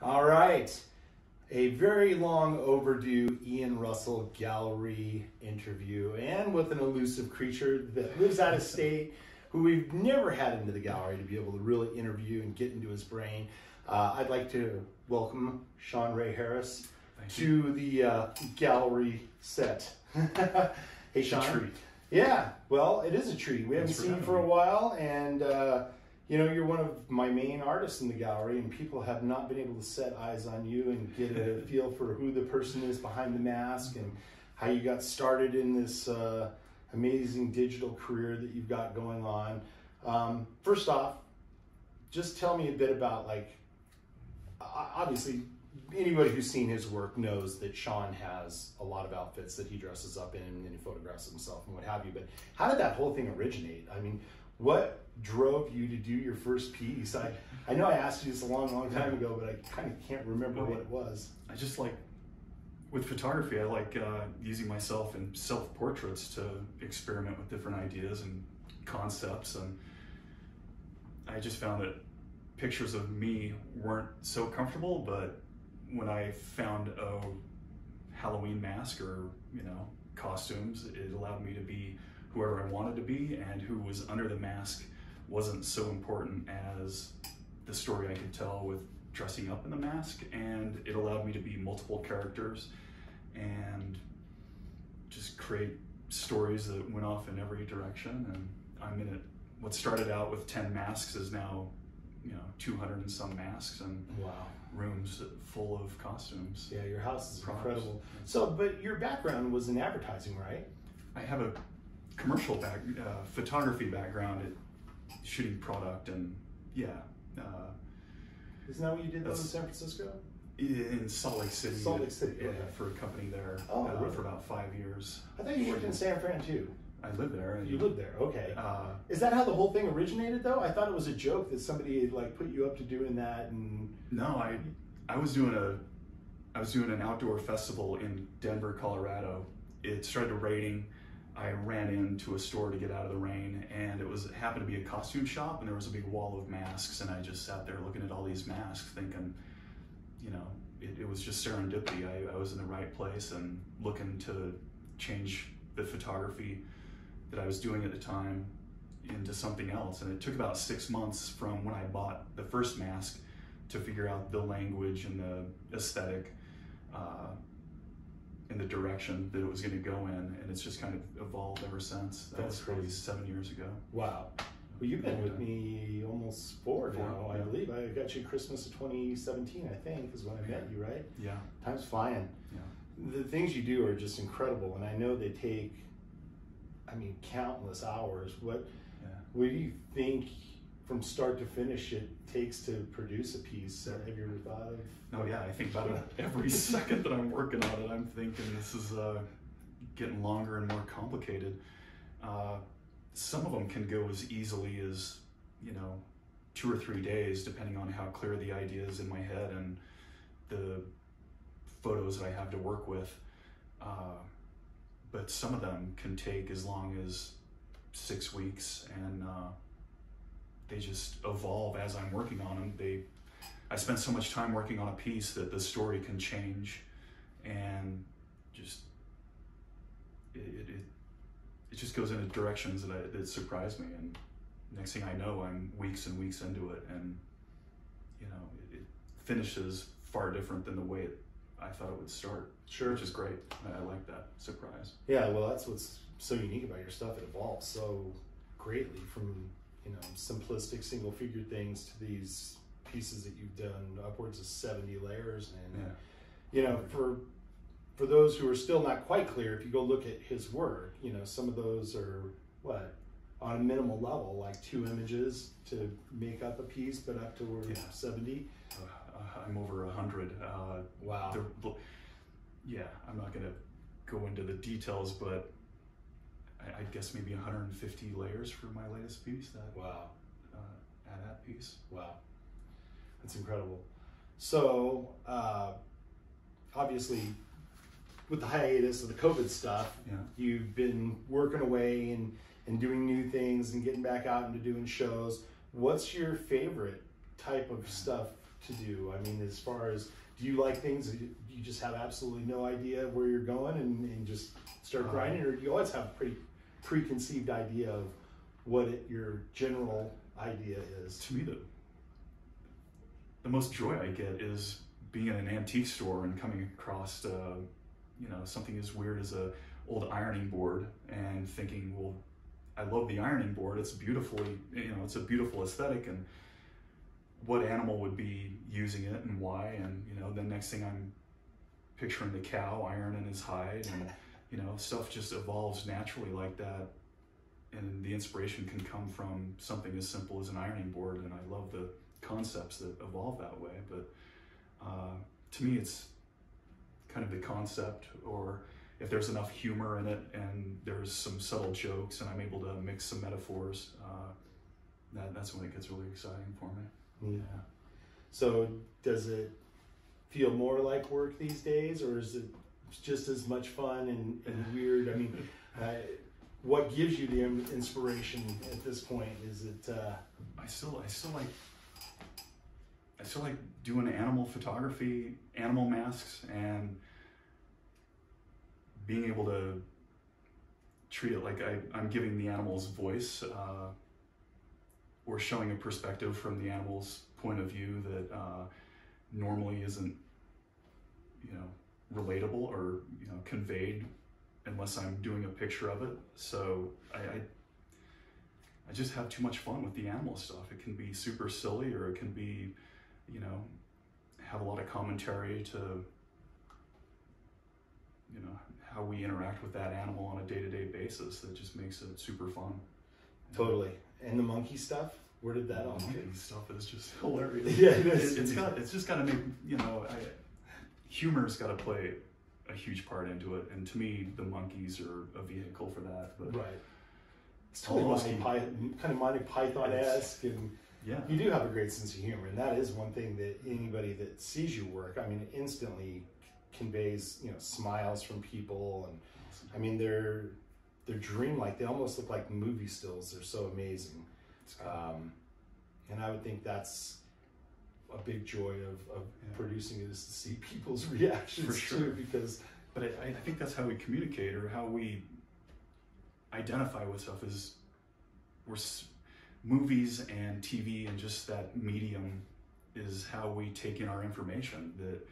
All right. A very long overdue Ian Russell gallery interview, and with an elusive creature that lives out of state, who we've never had into the gallery to be able to really interview and get into his brain. I'd like to welcome Shawn Ray Harris to the gallery set. Hey, Shawn. It's a treat. Yeah, well, it is a treat. We haven't Thanks for seen you having for a me. while, and you know, you're one of my main artists in the gallery, and people have not been able to set eyes on you and get a feel for who the person is behind the mask and how you got started in this amazing digital career that you've got going on. First off, just tell me a bit about, like, obviously, anybody who's seen his work knows that Shawn has a lot of outfits that he dresses up in and he photographs himself and what have you, but how did that whole thing originate? I mean, what drove you to do your first piece? I know I asked you this a long time ago, but I kind of can't remember what it was. I just like, with photography, I like using myself in self-portraits to experiment with different ideas and concepts, and I just found that pictures of me weren't so comfortable, but when I found a Halloween mask or, you know, costumes, it allowed me to be whoever I wanted to be, and who was under the mask wasn't so important as the story I could tell with dressing up in the mask, and it allowed me to be multiple characters and just create stories that went off in every direction. And I'm in it. What started out with 10 masks is now, you know, 200 and some masks, and Wow. rooms full of costumes. Yeah, your house is Props. incredible. So, but your background was in advertising, right? I have a commercial photography background at shooting product, and yeah. Isn't that what you did though in San Francisco? In Salt Lake City. Salt Lake City, okay. For a company there Really? for about 5 years. I thought you worked in San Fran too. I lived there. And, You lived there, okay. Is that how the whole thing originated though? I thought it was a joke that somebody had, like, put you up to doing that. And no, I was doing an outdoor festival in Denver, Colorado. It started raining. I ran into a store to get out of the rain, and it happened to be a costume shop, and there was a big wall of masks, and I just sat there looking at all these masks thinking, you know, it was just serendipity. I was in the right place and looking to change the photography that I was doing at the time into something else. And it took about 6 months from when I bought the first mask to figure out the language and the aesthetic and the direction that it was going to go in, and it's just kind of evolved ever since. That was probably 7 years ago. wow. Well, you've been with me almost four now, I yeah. believe. I got you Christmas of 2017, I think, is when I met you, right? Yeah. Time's flying. Yeah. The things you do are just incredible, and I know they take, I mean, countless hours. What do you think from start to finish it takes to produce a piece? Have you ever thought of? Oh yeah, I think about it every second that I'm working on it. I'm thinking this is getting longer and more complicated. Some of them can go as easily as, you know, 2 or 3 days, depending on how clear the idea is in my head and the photos that I have to work with. But some of them can take as long as 6 weeks, and they just evolve as I'm working on them. I spend so much time working on a piece that the story can change, and just it just goes into directions that surprise me. And next thing I know, I'm weeks and weeks into it, and you know, it finishes far different than the way I thought it would start. Sure. Which is great. I like that surprise. Yeah, well, that's what's so unique about your stuff. It evolves so greatly from, you know, simplistic single figure things to these pieces that you've done upwards of 70 layers. And you know, for those who are still not quite clear, if you go look at his work, you know, some of those are what, on a minimal level, like 2 images to make up a piece, but up to 70. I'm over 100. Wow. Yeah, I'm not gonna go into the details, but I guess maybe 150 layers for my latest piece. Wow. That piece. Wow. That's incredible. So, obviously, with the hiatus of the COVID stuff, you've been working away and doing new things and getting back out into doing shows. What's your favorite type of stuff to do? I mean, as far as, do you like things that you just have absolutely no idea where you're going and just start grinding, or do you always have a pretty preconceived idea of what your general idea is? To me, the most joy I get is being in an antique store and coming across, you know, something as weird as a old ironing board and thinking, well, I love the ironing board. It's beautifully, you know, it's a beautiful aesthetic, and what animal would be using it and why? And, you know, the next thing I'm picturing the cow ironing his hide, and, you know, stuff just evolves naturally like that. And the inspiration can come from something as simple as an ironing board, and I love the concepts that evolve that way. But to me, it's kind of the concept, or if there's enough humor in it and there's some subtle jokes and I'm able to mix some metaphors, that's when it gets really exciting for me. Yeah. So does it feel more like work these days, or is it just as much fun and weird? I mean, what gives you the inspiration at this point? Is it? I still like doing animal photography, animal masks, and being able to treat it like I'm giving the animal's voice, or showing a perspective from the animal's point of view that normally isn't, you know, relatable or, you know, conveyed unless I'm doing a picture of it. So I just have too much fun with the animal stuff. It can be super silly, or it can be, you know, have a lot of commentary to, you know, how we interact with that animal on a day-to-day basis. That just makes it super fun. Totally. And the monkey stuff, where did that all come? Monkey stuff is just hilarious. Yeah, it is. It's just got to make, you know, humor's got to play a huge part into it. And to me, the monkeys are a vehicle for that. But right. It's totally kind of Monty Python-esque, and yeah, you do have a great sense of humor, and that is one thing that anybody that sees your work, I mean, it instantly conveys, you know, smiles from people, and I mean, they're dreamlike. They almost look like movie stills. They're so amazing. And I would think that's a big joy of producing it, is to see people's reactions. For sure. Too, because but I think that's how we communicate, or how we identify with stuff, is movies and TV and just that medium is how we take in our information. That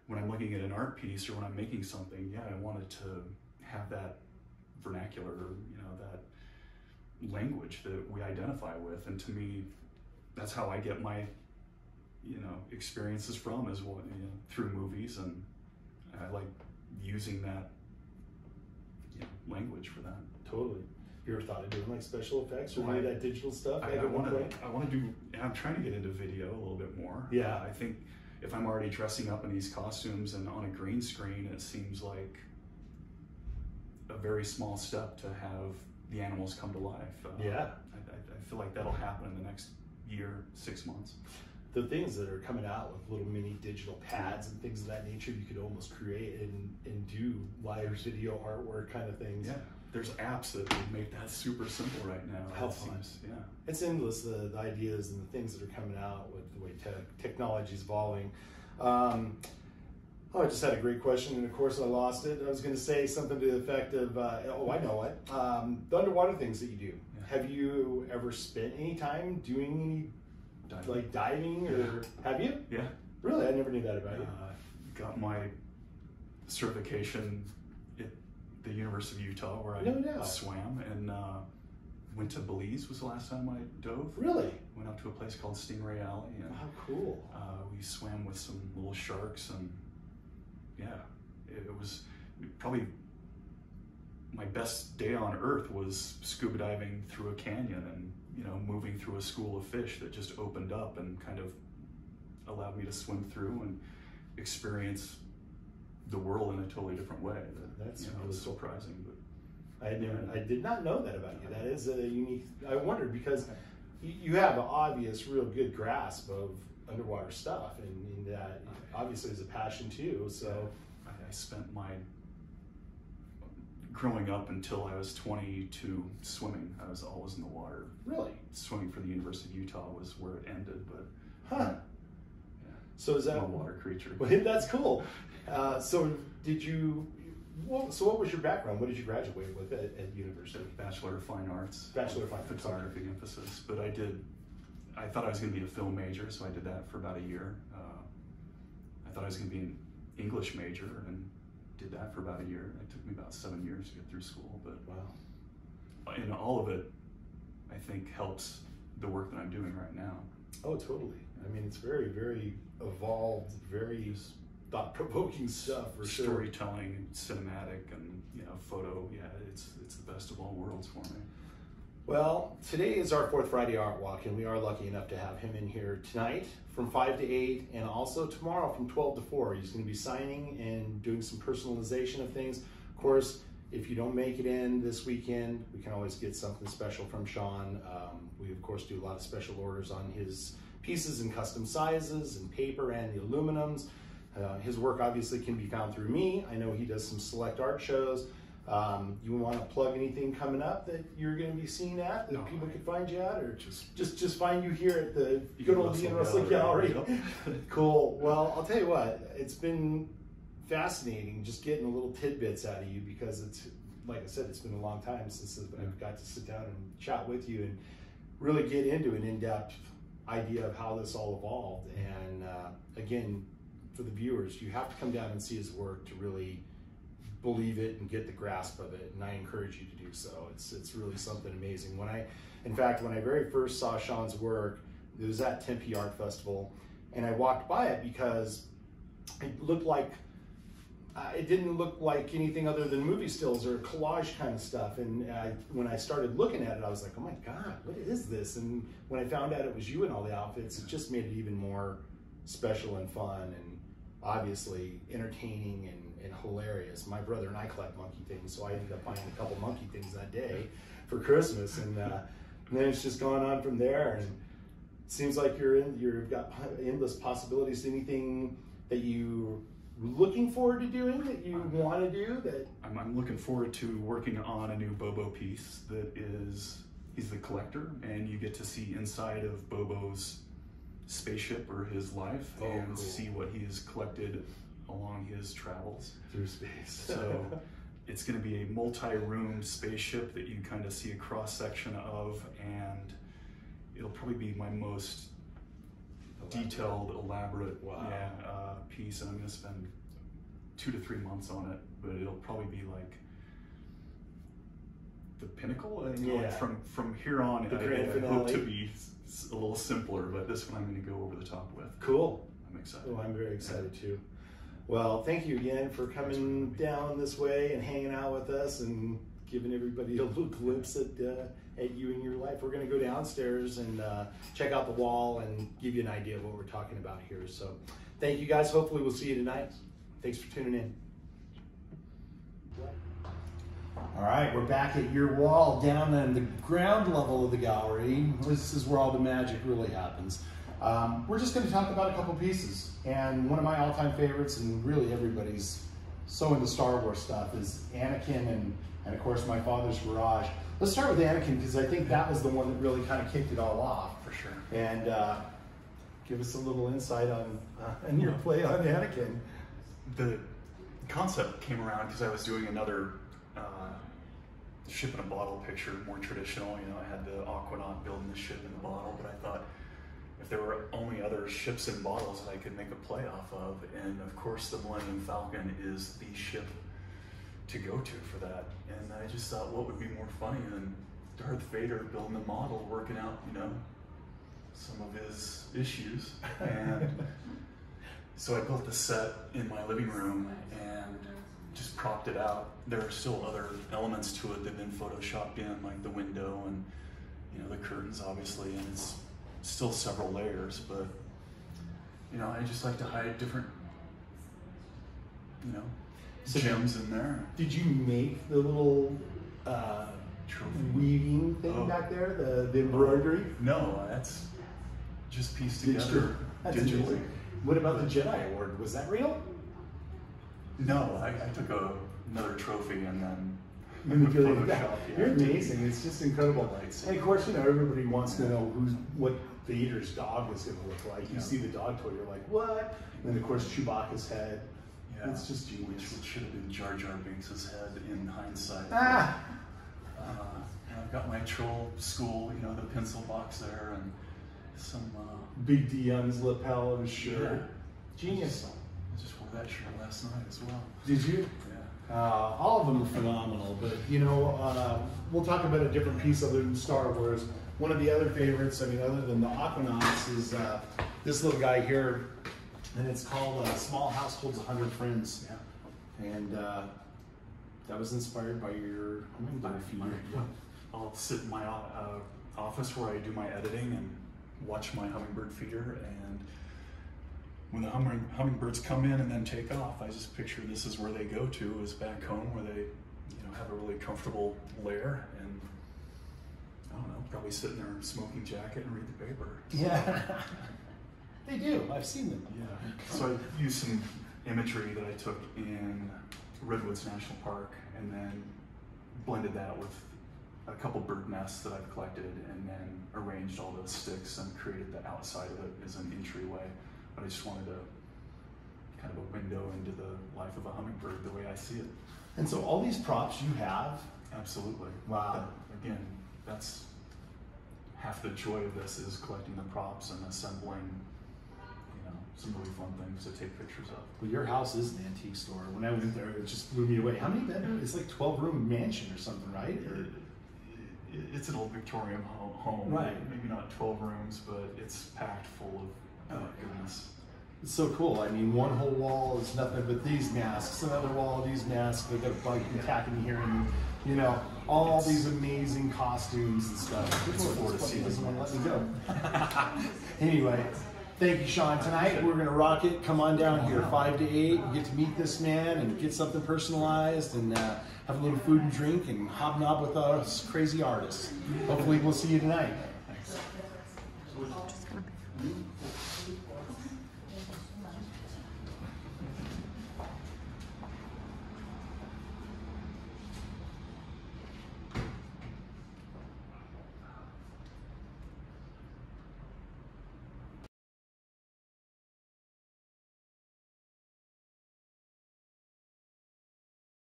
when I'm looking at an art piece or when I'm making something, I wanted to have that vernacular, or, you know, that language that we identify with. And to me, that's how I get my, you know, experiences from, is what, you know, through movies, and I like using that, you know, language for that. Totally. You ever thought of doing like special effects or any of that digital stuff? I want to do. I'm trying to get into video a little bit more. Yeah. I think if I'm already dressing up in these costumes and on a green screen, it seems like a very small step to have the animals come to life. I feel like that'll happen in the next year, 6 months. The things that are coming out with little mini digital pads and things of that nature, you could almost create and do live video artwork kind of things. Yeah, there's apps that would make that super simple right now. How fun. Yeah. It's endless, the ideas and the things that are coming out with the way technology is evolving. I just had a great question, and of course I lost it. I was going to say something to the effect of, I know what, the underwater things that you do. Yeah. Have you ever spent any time doing any diving, or have you? Yeah. Really? I never knew that about you. Got my certification at the University of Utah, where I swam, and went to Belize was the last time I dove. Really? Went up to a place called Stingray Alley. And, how cool. We swam with some little sharks, and it was probably my best day on earth was scuba diving through a canyon and, you know, moving through a school of fish that just opened up and kind of allowed me to swim through and experience the world in a totally different way. That's really really surprising. But I did not know that about you. That is a unique. I wondered, because you have an obvious, real good grasp of underwater stuff, and that obviously is a passion too. So I spent my growing up until I was 22 swimming. I was always in the water. Really? Swimming for the University of Utah was where it ended, but So is that I'm a water creature? Well, that's cool. So did you? So what was your background? What did you graduate with at university? Bachelor of Fine Arts. Bachelor of Fine Arts. Photography emphasis. But I thought I was going to be a film major, so I did that for about a year. I thought I was going to be an English major and did that for about a year. It took me about 7 years to get through school, but wow. And all of it, I think, helps the work that I'm doing right now. Oh, totally. I mean, it's very, very evolved, very thought-provoking stuff for sure. Storytelling, cinematic, and photo. Yeah, it's the best of all worlds for me. Well, today is our 4th Friday Art Walk, and we are lucky enough to have him in here tonight from 5 to 8, and also tomorrow from 12 to 4. He's going to be signing and doing some personalization of things. Of course, if you don't make it in this weekend, we can always get something special from Shawn. We, of course, do a lot of special orders on his pieces in custom sizes and paper and the aluminums. His work obviously can be found through me. I know he does some select art shows. You want to plug anything coming up that you're going to be seen at that people could find you at, or just find you here at the good old Universal Gallery? Yep. Cool. Well, I'll tell you what, it's been fascinating just getting a little tidbits out of you, because it's, like I said, it's been a long time since I've got to sit down and chat with you and really get into an in-depth idea of how this all evolved. And again, for the viewers, you have to come down and see his work to really believe it and get the grasp of it, and I encourage you to do so. It's really something amazing. In fact, when I very first saw Shawn's work, it was at Tempe Art Festival, and I walked by it because it looked like, it didn't look like anything other than movie stills or collage kind of stuff. And when I started looking at it, I was like, oh my God, what is this? And when I found out it was you in all the outfits, it just made it even more special and fun, and obviously entertaining and hilarious. My brother and I collect monkey things, so I ended up buying a couple monkey things that day for Christmas, and then it's just gone on from there. And it seems like you've got endless possibilities. Anything that you're looking forward to doing that you want to do? That I'm looking forward to working on a new Bobo piece that he's the collector, and you get to see inside of Bobo's spaceship or his life, and cool. See what he's collected along his travels through space. So it's going to be a multi-room spaceship that you kind of see a cross-section of, and it'll probably be my most detailed, elaborate piece, and I'm going to spend 2 to 3 months on it, but it'll probably be like the pinnacle. From here on, I hope to be a little simpler, but this one I'm going to go over the top with. Cool. I'm excited. Oh, I'm very excited too. Well, thank you again for coming down this way and hanging out with us and giving everybody a little glimpse at you and your life. We're going to go downstairs and check out the wall and give you an idea of what we're talking about here. So thank you guys. Hopefully we'll see you tonight. Thanks for tuning in. All right, we're back at your wall down on the ground level of the gallery. This is where all the magic really happens. We're just going to talk about a couple pieces, and one of my all-time favorites, and really everybody's so into Star Wars stuff, is Anakin and of course my father's garage. Let's start with Anakin, because I think that was the one that really kind of kicked it all off. For sure. And give us a little insight on your play on Anakin. The concept came around because I was doing another ship in a bottle picture, more traditional. I had the Aquanaut building the ship in the bottle, but I thought if there were only other ships in bottles that I could make a play off of, and of course the Millennium Falcon is the ship to go to for that. And I just thought, what would be more funny than Darth Vader building the model, working out, some of his issues. And so I built the set in my living room and just propped it out. There are still other elements to it that have been photoshopped in, like the window and the curtains, obviously, and it's still several layers, but I just like to hide different gems in there. Did you make the little weaving thing back there, the embroidery? No, that's just pieced together digitally. What about the Jedi Award? Was that real? No, I took another trophy and then You're amazing. It's just incredible. And of course, everybody wants to know what Vader's dog is going to look like. You see the dog toy, you're like, what? And then of course Chewbacca's head. Yeah. It's just genius. Which should have been Jar Jar Binks' head in hindsight. Ah! I've got my troll school, you know, the pencil box there, and some Big D on his lapel of his shirt. Yeah. Genius. I just wore that shirt last night as well. Did you? Yeah. All of them are phenomenal, but you know, we'll talk about a different piece other than Star Wars. One of the other favorites, I mean, other than the Aquanauts, is this little guy here, and it's called Small House Holds 100 Friends. Yeah. And that was inspired by your hummingbird feeder. I'll sit in my office where I do my editing and watch my hummingbird feeder, and when the hummingbirds come in and then take off, I just picture this is where they go to, is back home where they, you know, have a really comfortable lair, and I don't know, probably sit in their smoking jacket and read the paper. Yeah, they do. I've seen them. Yeah. So I used some imagery that I took in Redwoods National Park, and then blended that with a couple bird nests that I've collected, and then arranged all those sticks and created the outside of it as an entryway. But I just wanted a kind of a window into the life of a hummingbird the way I see it. And so all these props you have? Absolutely. Wow. But again, that's half the joy of this, is collecting the props and assembling, you know, some really fun things to take pictures of. Well, your house is an antique store. When I went there, it just blew me away. How many bedrooms? It's like 12-room mansion or something, right? Or... It's an old Victorian home. Right. Maybe not 12 rooms, but it's packed full of goodness. It's so cool. I mean, one whole wall is nothing but these masks, another wall, these masks. They got a bug attacking here, and you know, all these amazing costumes and stuff. He doesn't want to let me go. Anyway, thank you, Shawn. Tonight we're gonna rock it. Come on down here, 5 to 8. You get to meet this man and get something personalized, and have a little food and drink, and hobnob with us crazy artists. Hopefully, we'll see you tonight.